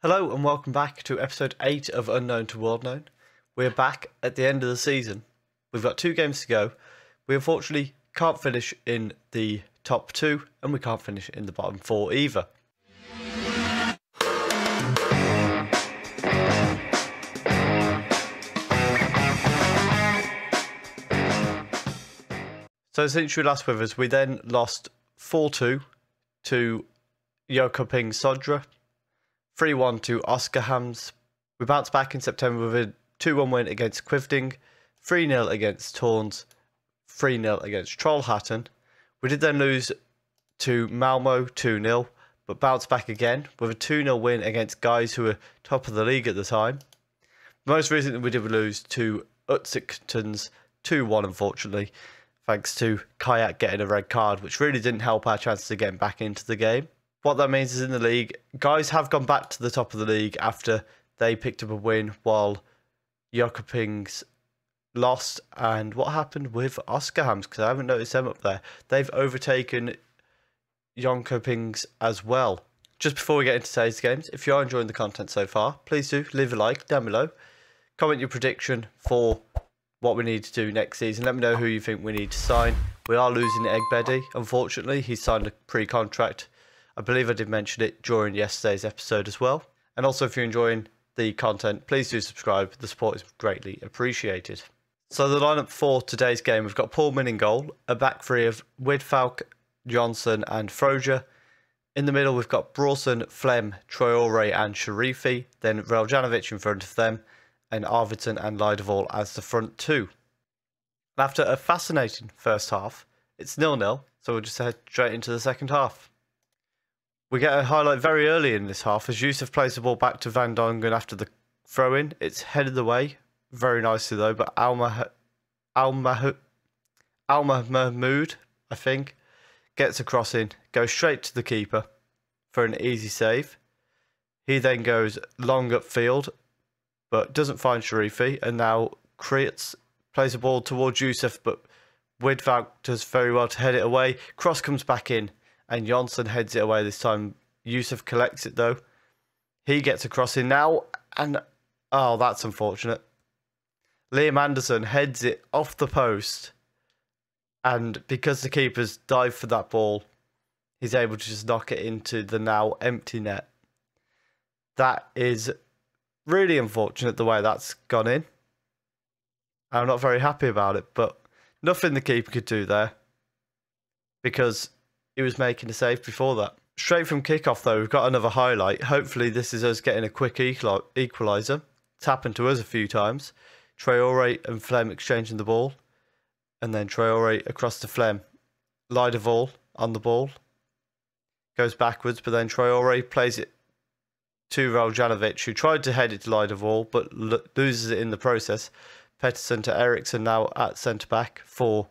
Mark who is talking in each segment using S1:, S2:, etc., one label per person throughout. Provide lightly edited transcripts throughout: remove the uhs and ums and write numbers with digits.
S1: Hello and welcome back to episode 8 of Unknown to World Known. We're back at the end of the season. We've got 2 games to go. We unfortunately can't finish in the top 2 and we can't finish in the bottom 4 either. So since you were last with us, we then lost 4-2 to Jönköping Södra, 3-1 to Oskarshamn. We bounced back in September with a 2-1 win against Quivding, 3-0 against Torns, 3-0 against Trollhättan. We did then lose to Malmo 2-0, but bounced back again with a 2-0 win against guys who were top of the league at the time. Most recently we did lose to Utsikten's 2-1 unfortunately, thanks to Kayak getting a red card, which really didn't help our chances of getting back into the game. What that means is in the league, guys have gone back to the top of the league after they picked up a win while Jönköping's lost. And what happened with Oskarshamn? Because I haven't noticed them up there. They've overtaken Jönköping's as well. Just before we get into today's games, if you are enjoying the content so far, please do leave a like down below. Comment your prediction for what we need to do next season. Let me know who you think we need to sign. We are losing Egbedi, unfortunately. He signed a pre-contract. I believe I did mention it during yesterday's episode as well. And also, if you're enjoying the content, please do subscribe. The support is greatly appreciated. So the lineup for today's game, we've got Paulman in goal, a back three of Widfalk, Johnson and Froger. In the middle, we've got Brawson, Flem, Traore and Sharifi. Then Reljanovic in front of them, and Arvidsson and Lyderval as the front two. After a fascinating first half, it's 0-0, so we'll just head straight into the second half. We get a highlight very early in this half as Yusuf plays the ball back to Van Dongen after the throw-in. It's headed away, very nicely though, but Al Mahmoud, I think, gets a cross in, goes straight to the keeper for an easy save. He then goes long upfield, but doesn't find Sharifi, and now Kreitz plays the ball towards Yusuf, but Widvak does very well to head it away. Cross comes back in, and Jonsson heads it away this time. Yusuf collects it though. He gets a cross in now, and oh, that's unfortunate. Liam Anderson heads it off the post, and because the keeper's dived for that ball, he's able to just knock it into the now empty net. That is really unfortunate the way that's gone in. I'm not very happy about it, but nothing the keeper could do there because he was making a save before that. Straight from kickoff though, we've got another highlight. Hopefully this is us getting a quick equaliser. It's happened to us a few times. Traore and Flem exchanging the ball, and then Traore across to Flem. Lyderval on the ball. Goes backwards, but then Traore plays it to Reljanovic, who tried to head it to Lyderval, but loses it in the process. Pettersson to Eriksson now at centre-back for...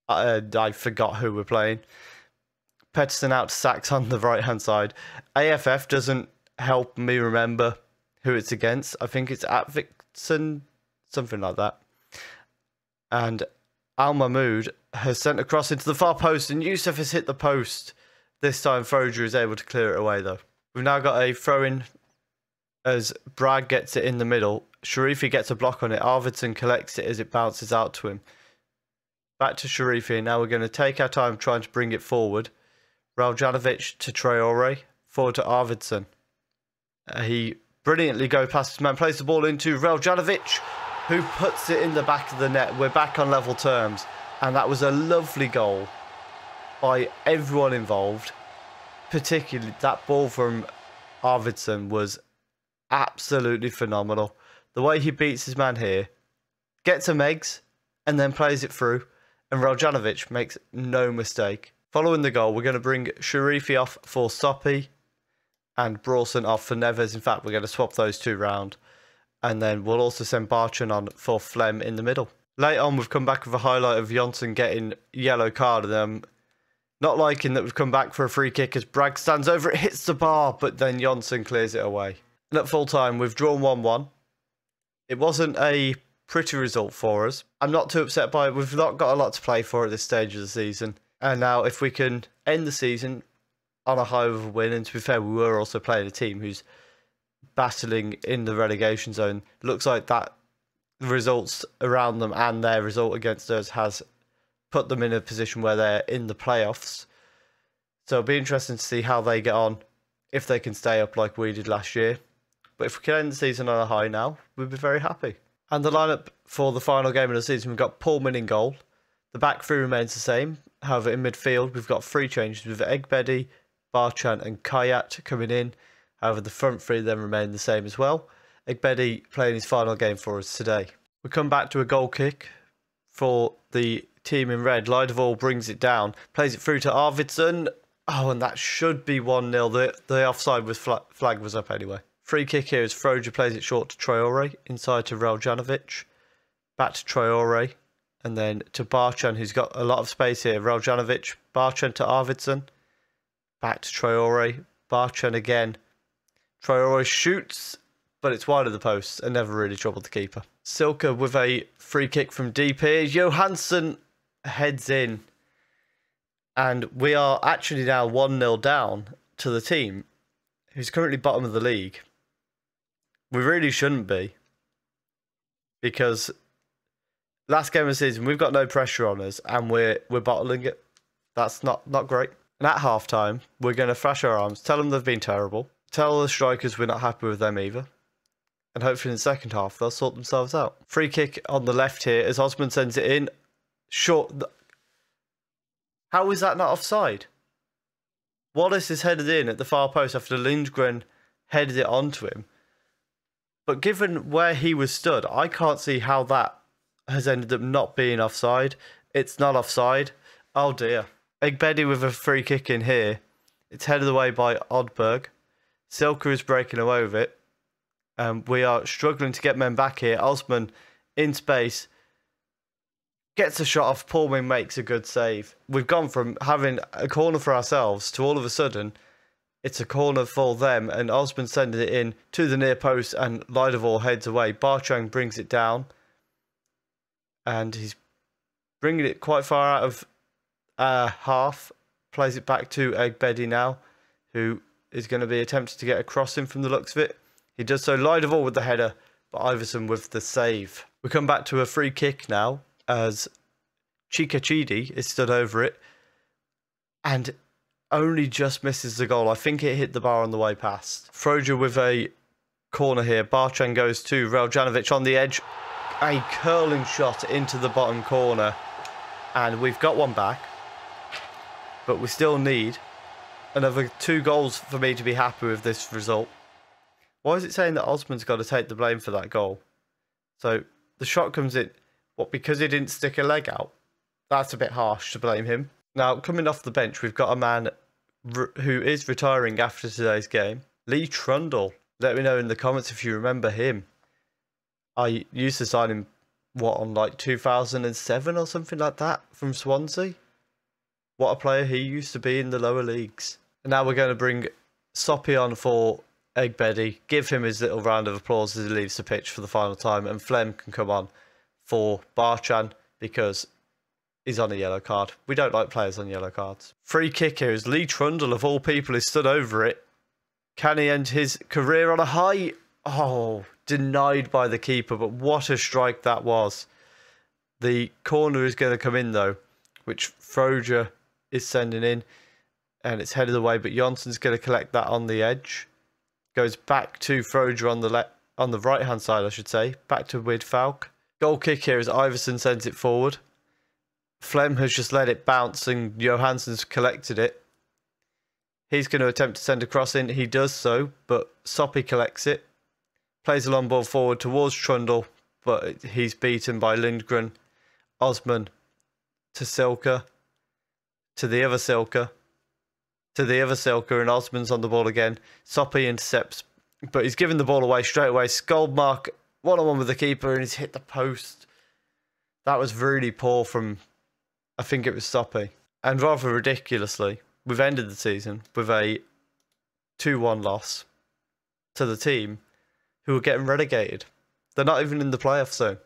S1: I forgot who we're playing. Pettersson out to Sachs on the right-hand side. AFF doesn't help me remember who it's against. I think it's Atvikson, something like that. And Al Mahmoud has sent a cross into the far post, and Yusuf has hit the post. This time Froger is able to clear it away though. We've now got a throw-in as Bragg gets it in the middle. Sharifi gets a block on it. Arvidsson collects it as it bounces out to him. Back to Sharifi, and now we're going to take our time trying to bring it forward. Reljanovic to Traore, forward to Arvidsson. He brilliantly goes past his man, plays the ball into Reljanovic, who puts it in the back of the net. We're back on level terms, and that was a lovely goal by everyone involved. Particularly that ball from Arvidsson was absolutely phenomenal. The way he beats his man here, gets a Megs, and then plays it through, and Reljanovic makes no mistake. Following the goal, we're going to bring Sharifi off for Soppy and Brawson off for Neves. In fact, we're going to swap those two round, and then we'll also send Barchan on for Flem in the middle. Late on, we've come back with a highlight of Jonsson getting yellow card, and I'm not liking that we've come back for a free kick as Bragg stands over it, hits the bar, but then Jonsson clears it away. And at full time, we've drawn 1-1. It wasn't a pretty result for us. I'm not too upset by it. We've not got a lot to play for at this stage of the season. And now if we can end the season on a high of a win, and to be fair, we were also playing a team who's battling in the relegation zone. Looks like that the results around them and their result against us has put them in a position where they're in the playoffs. So it'll be interesting to see how they get on, if they can stay up like we did last year. But if we can end the season on a high now, we'd be very happy. And the lineup for the final game of the season, we've got Pullman in goal. The back three remains the same. However, in midfield, we've got three changes with Egbedi, Barchan and Kayat coming in. However, the front three then remain the same as well. Egbedi playing his final game for us today. We come back to a goal kick for the team in red. Lydeval brings it down, plays it through to Arvidsson. Oh, and that should be 1-0. The offside was flag was up anyway. Free kick here as Froger plays it short to Traore, inside to Raljanovic, back to Traore, and then to Barchan, who's got a lot of space here. Raljanovic, Barchan to Arvidsson, back to Traore, Barchan again. Traore shoots, but it's wide of the post and never really troubled the keeper. Silka with a free kick from deep here. Johansson heads in. And we are actually now 1-0 down to the team, who's currently bottom of the league. We really shouldn't be. Because last game of the season, we've got no pressure on us and we're bottling it. That's not great. And at half-time, we're going to thrash our arms, tell them they've been terrible. Tell the strikers we're not happy with them either. And hopefully in the second half, they'll sort themselves out. Free kick on the left here as Osman sends it in. Short. How is that not offside? Wallace is headed in at the far post after Lindgren headed it onto him. But given where he was stood, I can't see how that has ended up not being offside. It's not offside. Oh dear. Egbedi with a free kick in here. It's headed away by Oddberg. Silka is breaking away with it. We are struggling to get men back here. Osman in space. Gets a shot off. Pullman makes a good save. We've gone from having a corner for ourselves to all of a sudden it's a corner for them, and Osman sending it in to the near post and Lydeval heads away. Barchang brings it down and he's bringing it quite far out of half. Plays it back to Egbedi now, who is going to be attempting to get a crossing from the looks of it. He does so. Lydeval with the header, but Iverson with the save. We come back to a free kick now as Chikachidi is stood over it and only just misses the goal. I think it hit the bar on the way past. Froger with a corner here. Barchan goes to Raljanovic on the edge. A curling shot into the bottom corner. And we've got one back. But we still need another 2 goals for me to be happy with this result. Why is it saying that Osman's got to take the blame for that goal? So the shot comes in. What, because he didn't stick a leg out? That's a bit harsh to blame him. Now, coming off the bench, we've got a man who is retiring after today's game. Lee Trundle. Let me know in the comments if you remember him. I used to sign him, what, on like 2007 or something like that from Swansea? What a player he used to be in the lower leagues. And now we're going to bring Soppy on for Egbedi. Give him his little round of applause as he leaves the pitch for the final time. And Flem can come on for Barchan because he's on a yellow card. We don't like players on yellow cards. Free kick here as Lee Trundle, of all people, is stood over it. Can he end his career on a high? Oh, denied by the keeper, but what a strike that was. The corner is going to come in, though, which Froger is sending in, and it's headed away, but Jonsson's going to collect that on the edge. Goes back to Froger on the right-hand side, I should say. Back to Widfalk. Goal kick here as Iverson sends it forward. Flem has just let it bounce and Johansson's collected it. He's going to attempt to send a cross in. He does so, but Soppy collects it. Plays a long ball forward towards Trundle, but he's beaten by Lindgren. Osman to Silka. To the other Silka. To the other Silka, and Osman's on the ball again. Soppy intercepts, but he's given the ball away straight away. Skoldmark one-on-one with the keeper, and he's hit the post. That was really poor from, I think it was Soppy. And rather ridiculously, we've ended the season with a 2-1 loss to the team who are getting relegated. They're not even in the playoff zone.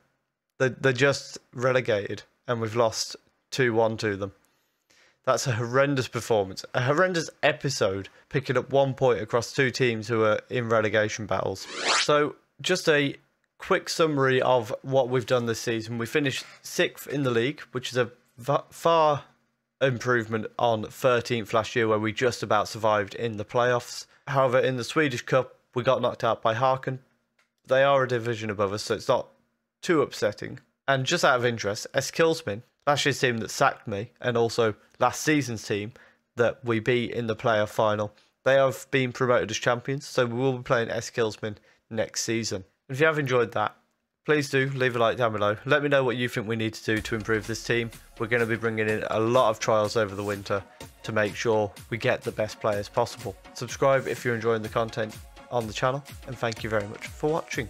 S1: They're just relegated, and we've lost 2-1 to them. That's a horrendous performance, a horrendous episode, picking up 1 point across 2 teams who are in relegation battles. So just a quick summary of what we've done this season. We finished 6th in the league, which is a far improvement on 13th last year, where we just about survived in the playoffs. However, in the Swedish Cup, we got knocked out by Harken. They are a division above us, so it's not too upsetting. And just out of interest, Eskilsmin, last year's team that sacked me, and also last season's team that we beat in the playoff final, they have been promoted as champions, so we will be playing Eskilsmin next season. If you have enjoyed that, please do leave a like down below. Let me know what you think we need to do to improve this team. We're going to be bringing in a lot of trials over the winter to make sure we get the best players possible. Subscribe if you're enjoying the content on the channel, and thank you very much for watching.